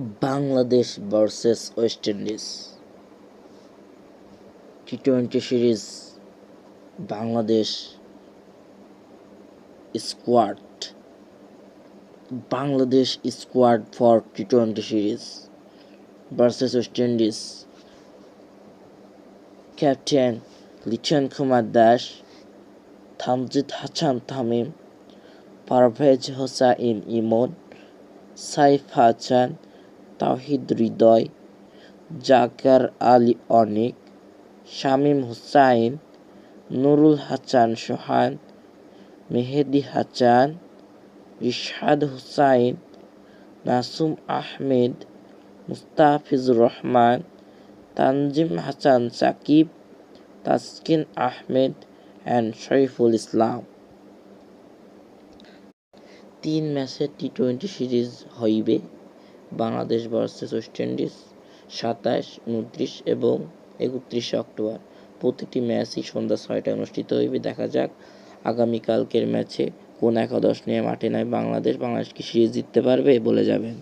Bangladesh versus West Indies টি-20 series. Bangladesh squad for টি-20 series versus West Indies. Captain Liton Kumar Das, Tanzid Hasan Tamim, Parvez Hossain Emon, Saif Hasan, Towhid Hridoy, Jaker Ali Anik, Shamim Hossain, Nurul Hasan Sohan, Mehedi Hasan, Rishad Hossain, Nasum Ahmed, Mustafizur Rahman, Tanzim Hasan Sakib, Taskin Ahmed and Shoriful Islam. 3 ম্যাচের টি-20 series হইবে Bangladesh versus West Indies 27, 29 এবং 31 October. প্রতিটি ম্যাচই সন্ধ্যা 6টায় অনুষ্ঠিত হইবে। দেখা যাক আগামীকালকের ম্যাচে কোন একাদশ নিয়ে মাঠে নামে বাংলাদেশ কি সিরিজ জিততে পারবে বলে যাবেন।